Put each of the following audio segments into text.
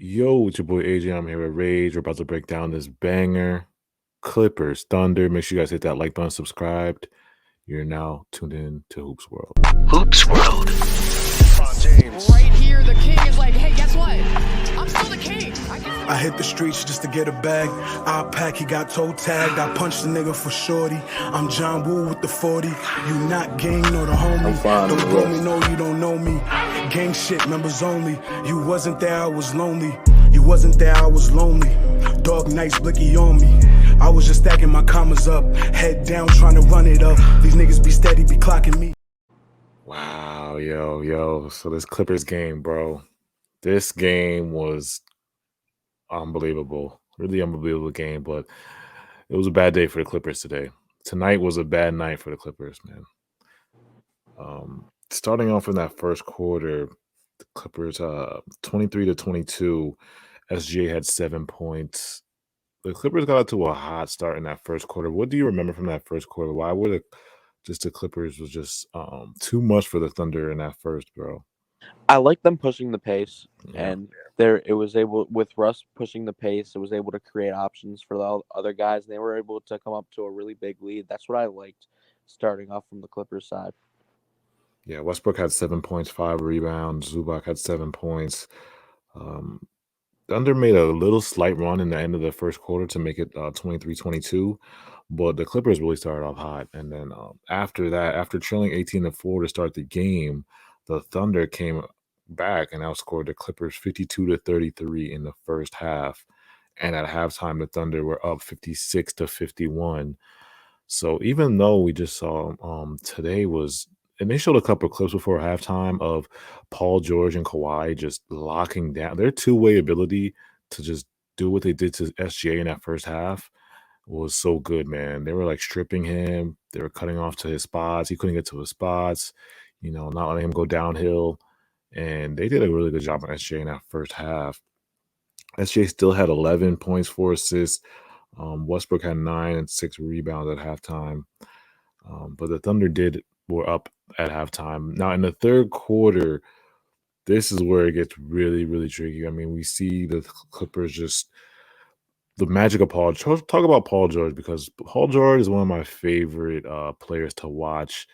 Yo, it's your boy AJ. I'm here with Rage. We're about to break down this banger. Clippers, Thunder. Make sure you guys hit that like button, subscribed. You're now tuned in to Hoops World. Hoops World. James. Right here, the king is like, hey, guess what? I'm still the king. I hit the streets just to get a bag. I pack, he got toe tagged. I punched the nigga for shorty. I'm John Woo with the 40. You not gang nor the homie. Don't blow me, no, you don't know me. Gang shit, members only. You wasn't there, I was lonely. You wasn't there, I was lonely. Dog nights, blicky on me. I was just stacking my commas up. Head down, trying to run it up. These niggas be steady, be clocking me. Wow, yo. So this Clippers game, bro. This game was unbelievable. Really unbelievable game, but it was a bad day for the Clippers today. Tonight was a bad night for the Clippers, man. Starting off in that first quarter, the Clippers 23-22. SGA had 7 points. The Clippers got out to a hot start in that first quarter. What do you remember from that first quarter? Why were the Clippers was just too much for the Thunder in that first, bro? I like them pushing the pace, Yeah. and it was able, with Russ pushing the pace, it was able to create options for the other guys, and they were able to come up to a really big lead. That's what I liked starting off from the Clippers side. Yeah, Westbrook had 7 points, 5 rebounds. Zubac had 7 points. Thunder made a little slight run in the end of the first quarter to make it 23-22, but the Clippers really started off hot. And then after that, after trailing 18-4 to start the game, the Thunder came back and outscored the Clippers 52-33 in the first half. And at halftime, the Thunder were up 56-51. So even though we just saw today was, and they showed a couple of clips before halftime of Paul George and Kawhi just locking down their two-way ability to just do what they did to SGA in that first half was so good, man. They were like stripping him, they were cutting off to his spots. He couldn't get to his spots, not letting him go downhill. And they did a really good job on SGA in that first half. SGA still had 11 points, 4 assists. Westbrook had 9 and 6 rebounds at halftime. But the Thunder were up at halftime. Now in the third quarter, this is where it gets really, really tricky. I mean, we see the Clippers just the magic of Paul George. Talk about Paul George, because Paul George is one of my favorite players to watch.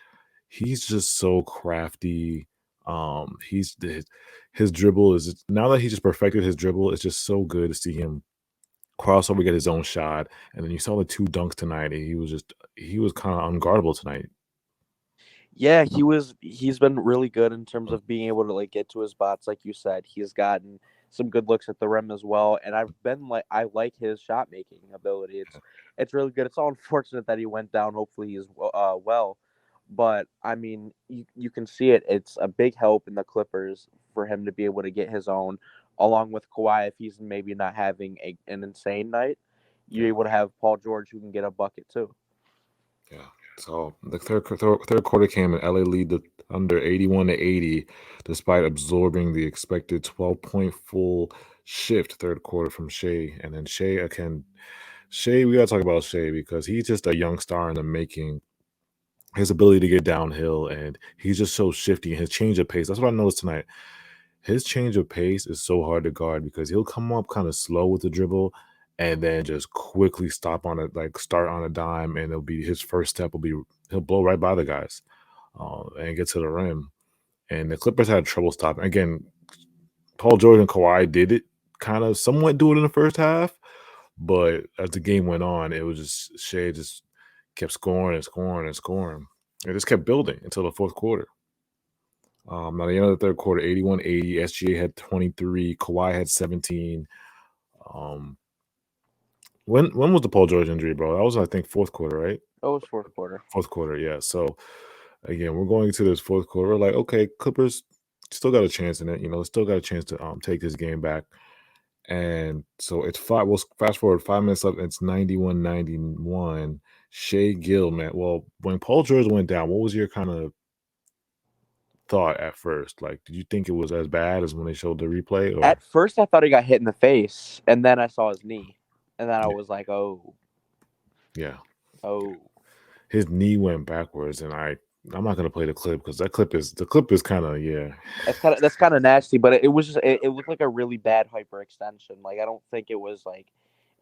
He's just so crafty. His dribble is, now that he just perfected his dribble, it's just so good to see him crossover, get his own shot. And then you saw the 2 dunks tonight, and he was kind of unguardable tonight. Yeah, he's been really good in terms of being able to like get to his spots, like you said. He's gotten some good looks at the rim as well, and I like his shot making ability. It's really good. It's all unfortunate that he went down. Hopefully he's well, but I mean you can see it. It's a big help in the Clippers for him to be able to get his own, along with Kawhi if he's maybe not having an insane night. You're able to have Paul George who can get a bucket too. Yeah. So the third quarter came, and LA lead the Thunder 81-80, despite absorbing the expected 12-point full shift third quarter from Shea. And then Shea, we gotta talk about Shea because he's just a young star in the making. His ability to get downhill, and he's just so shifty. His change of pace. That's what I noticed tonight. His change of pace is so hard to guard because he'll come up kind of slow with the dribble and then just quickly start on a dime, and it'll be his first step will be he'll blow right by the guys and get to the rim. And the Clippers had trouble stopping. Again, Paul George and Kawhi did it kind of somewhat do it in the first half, but as the game went on, it was just Shea just kept scoring and scoring and scoring. It just kept building until the fourth quarter. Now, the end of the third quarter, 81-80. SGA had 23. Kawhi had 17. When was the Paul George injury, bro? That was, I think, fourth quarter, right? That was fourth quarter. Fourth quarter, yeah. So, again, we're going into this fourth quarter. We're like, okay, Clippers still got a chance in it. Still got a chance to take this game back. And so it's five. We'll fast forward 5 minutes left. It's 91-91. Shea Gill, man. Well, when Paul George went down, what was your kind of thought at first? Like, did you think it was as bad as when they showed the replay? Or? At first, I thought he got hit in the face, and then I saw his knee, and then I was like, "Oh, yeah, oh." His knee went backwards, and I'm not gonna play the clip because the clip is kind of That's kind of nasty, but it was just it looked like a really bad hyperextension. Like I don't think it was like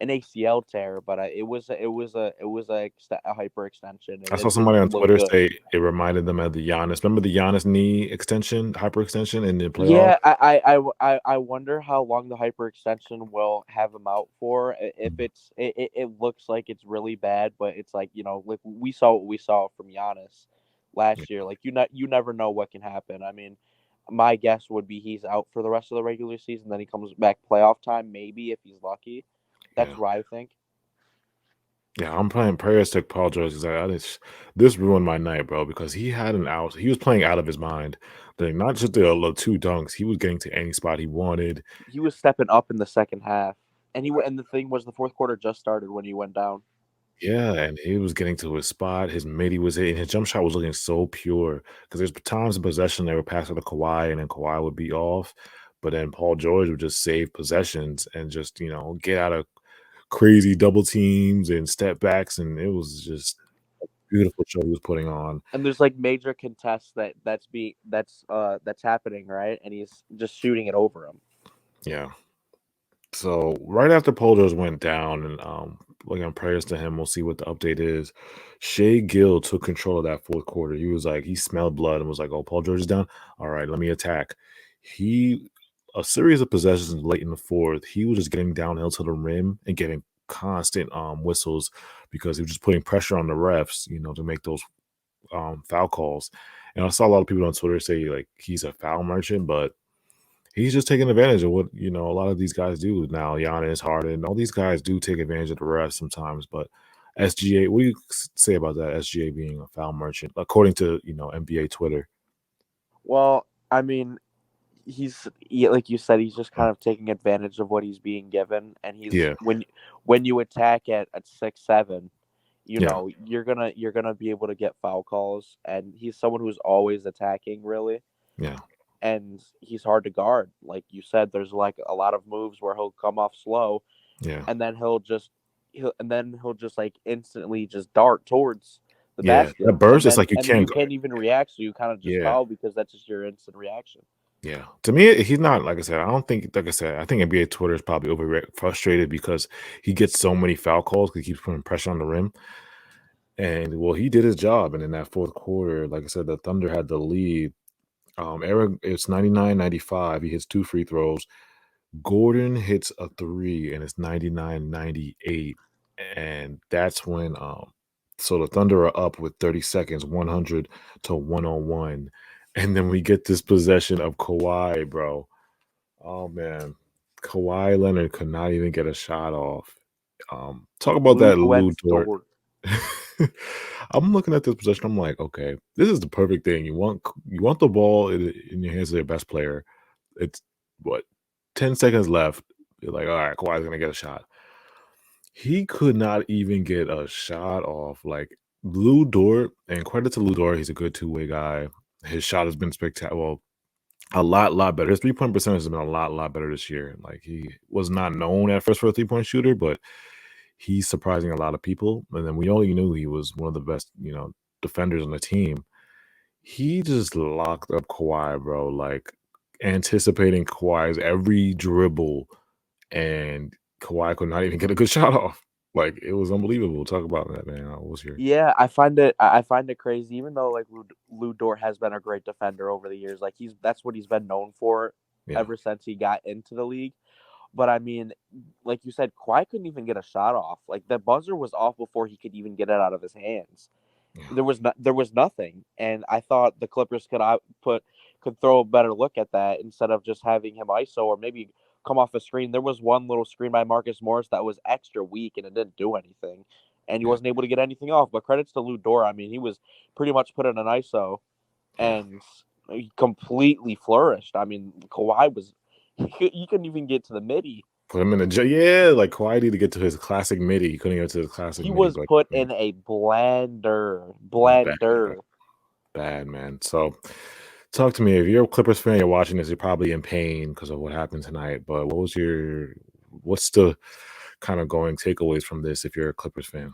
an ACL tear, but a hyperextension, and I saw it somebody on didn't look Twitter good. say it reminded them of the Giannis. Remember the Giannis knee extension, hyperextension in the playoff? Yeah, I wonder how long the hyperextension will have him out for. If it looks like it's really bad, but it's like like we saw what we saw from Giannis last year. Like you never know what can happen. I mean, my guess would be he's out for the rest of the regular season. Then he comes back playoff time, maybe if he's lucky. That's Yeah. what I think. Yeah, I'm playing prayers to Paul George because this ruined my night, bro. Because he had an out, he was playing out of his mind. Like not just the two dunks, he was getting to any spot he wanted. He was stepping up in the second half, and the thing was the fourth quarter just started when he went down. Yeah, and he was getting to his spot. His midi was hitting. His jump shot was looking so pure. Because there's times in possession they would pass it to Kawhi, and then Kawhi would be off. But then Paul George would just save possessions and just get out of crazy double teams and step backs, and it was just a beautiful show he was putting on. And there's like major contests that's happening, right? And he's just shooting it over him. Yeah. So right after Paul George went down, and looking prayers to him, we'll see what the update is. Shea Gill took control of that fourth quarter. He was like, he smelled blood and was like, "Oh, Paul George is down. All right, let me attack." A series of possessions late in the fourth, he was just getting downhill to the rim and getting constant whistles because he was just putting pressure on the refs, to make those foul calls. And I saw a lot of people on Twitter say like he's a foul merchant, but he's just taking advantage of what a lot of these guys do now. Giannis, Harden, all these guys do take advantage of the refs sometimes. But SGA, what do you say about that? SGA being a foul merchant, according to NBA Twitter. Well, I mean, like you said, he's just kind of taking advantage of what he's being given, and when you attack at 6'7", you're gonna be able to get foul calls, and he's someone who's always attacking, really. Yeah. And he's hard to guard. Like you said, there's like a lot of moves where he'll come off slow, and then he'll just like instantly just dart towards the basket. That burst is like you can't even react, so you kind of just foul because that's just your instant reaction. Yeah, to me, he's not, like I said. I don't think, like I said, I think NBA Twitter is probably frustrated because he gets so many foul calls because he keeps putting pressure on the rim. And well, he did his job, and in that fourth quarter, like I said, the Thunder had the lead. Eric, it's 99-95. He hits 2 free throws. Gordon hits a 3, and it's 99-98. And that's when so the Thunder are up with 30 seconds, 100-101. And then we get this possession of Kawhi, bro. Oh man. Kawhi Leonard could not even get a shot off. Talk about that Lou Dort. I'm looking at this possession. I'm like, okay, this is the perfect thing. You want the ball in your hands of your best player. It's 10 seconds left. You're like, all right, Kawhi's gonna get a shot. He could not even get a shot off. Like Lou Dort, and credit to Lou Dort, he's a good two-way guy. His shot has been spectacular. Well, a lot better. His 3-point percentage has been a lot better this year. Like he was not known at first for a 3-point shooter, but he's surprising a lot of people. And then we only knew he was one of the best, defenders on the team. He just locked up Kawhi, bro. Like anticipating Kawhi's every dribble, and Kawhi could not even get a good shot off. Like it was unbelievable. Talk about that, man. Yeah, I find it crazy. Even though like Lou Dort has been a great defender over the years, like that's what he's been known for ever since he got into the league. But I mean, like you said, Kawhi couldn't even get a shot off. Like the buzzer was off before he could even get it out of his hands. Yeah. There was nothing, and I thought the Clippers could throw a better look at that instead of just having him ISO or maybe come off a screen. There was one little screen by Marcus Morris that was extra weak and it didn't do anything, and he wasn't able to get anything off. But credits to Lou Dort. I mean, he was pretty much put in an ISO, and he completely flourished. I mean, Kawhi he couldn't even get to the midi. Put him in like Kawhi needed to get to his classic midi. He couldn't get to his classic. He was put in a blender. Bad, man. So. Talk to me. If you're a Clippers fan, you're watching this, you're probably in pain because of what happened tonight. But what's the kind of going takeaways from this if you're a Clippers fan?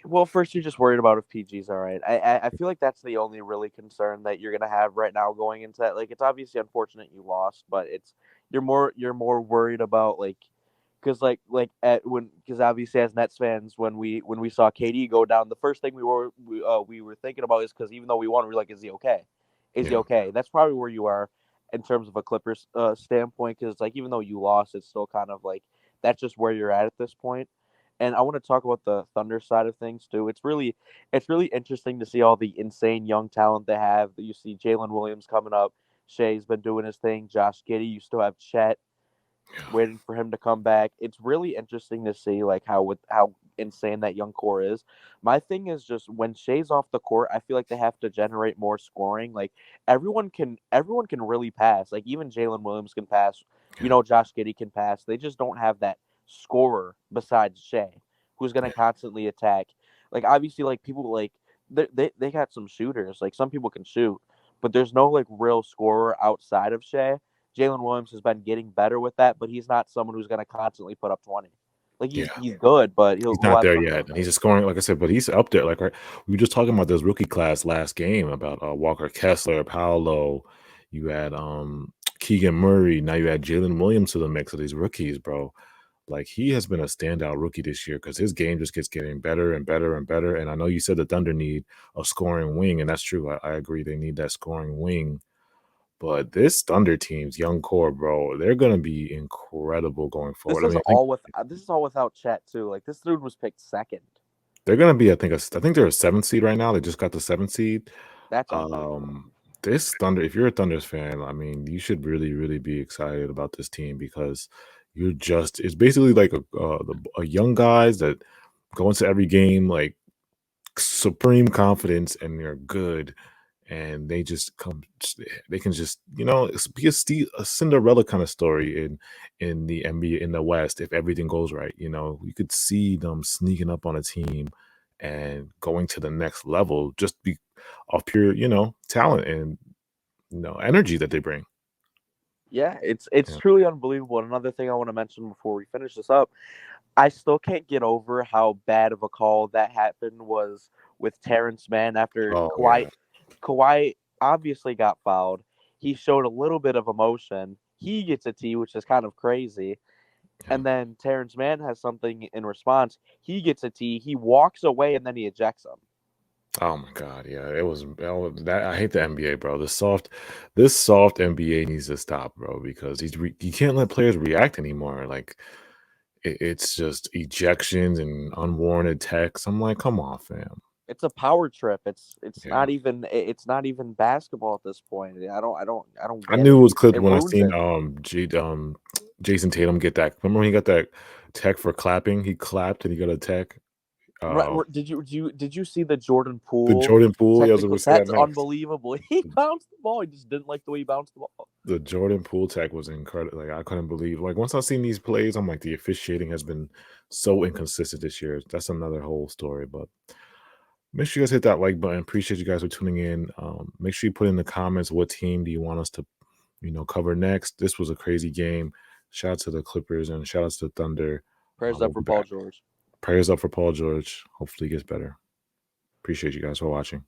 Well, first you're just worried about if PG's all right. I feel like that's the only really concern that you're gonna have right now going into that. Like, it's obviously unfortunate you lost, but you're more worried about like, because because obviously as Nets fans when we saw KD go down, the first thing we were thinking about is because even though we won, we were like, is he okay? Is he Yeah. okay? That's probably where you are in terms of a Clippers standpoint, because like even though you lost, it's still kind of like that's just where you're at this point. And I want to talk about the Thunder side of things too. It's really interesting to see all the insane young talent they have. You see Jalen Williams coming up. Shea's been doing his thing. Josh Giddey. You still have Chet waiting for him to come back. It's really interesting to see like how insane that young core is. My thing is just when Shea's off the court, I feel like they have to generate more scoring. Like everyone can really pass. Like even Jalen Williams can pass. Josh Giddey can pass. They just don't have that scorer besides Shea, who's gonna constantly attack. Like obviously, like people like they got some shooters. Like some people can shoot, but there's no like real scorer outside of Shea. Jalen Williams has been getting better with that, but he's not someone who's going to constantly put up 20. Like he's good, but he'll He's not have there some yet. games. And he's just scoring, like I said, but he's up there. Like we were just talking about this rookie class last game about Walker Kessler, Paolo. You had Keegan Murray. Now you add Jalen Williams to the mix of these rookies, bro. Like he has been a standout rookie this year because his game just gets getting better and better and better. And I know you said the Thunder need a scoring wing, and that's true. I agree. They need that scoring wing. But this Thunder team's young core, bro, they're gonna be incredible going forward. This I is mean, I think all without Chet too. Like this dude was picked second. they're gonna be. I think they're a 7th seed right now. They just got the 7th seed. That's unbelievable. This Thunder, if you're a Thunders fan, I mean, you should really, really be excited about this team because it's basically like a young guys that go into every game like supreme confidence and they're good and they just they can just be a Cinderella kind of story in the NBA in the West if everything goes right. You could see them sneaking up on a team and going to the next level just be off pure talent and energy that they bring. Yeah, it's truly unbelievable. And another thing I want to mention before we finish this up, I still can't get over how bad of a call that happened was with Terrence Mann after Kawhi obviously got fouled. He showed a little bit of emotion. He gets a T, which is kind of crazy. And then Terrence Mann has something in response. He gets a T. He walks away and then he ejects him. Oh my God, yeah, it was that. I hate the NBA, bro. This soft NBA needs to stop, bro, because you can't let players react anymore. Like it's just ejections and unwarranted texts. I'm like, come on, fam. It's a power trip. It's Yeah. not even basketball at this point. I knew it was clipped It when I ruins seen it. Jason Tatum get that. Remember when he got that tech for clapping? He clapped and he got a tech. Right, did you see the Jordan Poole? The Jordan Poole, yeah, I was technical? gonna say that That's next. unbelievable. He bounced the ball. He just didn't like the way he bounced the ball. The Jordan Poole tech was incredible. Like I couldn't believe. Like once I seen these plays, I'm like, the officiating has been so inconsistent this year. That's another whole story. But make sure you guys hit that like button. Appreciate you guys for tuning in. Make sure you put in the comments what team do you want us to, cover next. This was a crazy game. Shout out to the Clippers and shout out to the Thunder. Prayers up for Paul George. Prayers up for Paul George. Hopefully he gets better. Appreciate you guys for watching.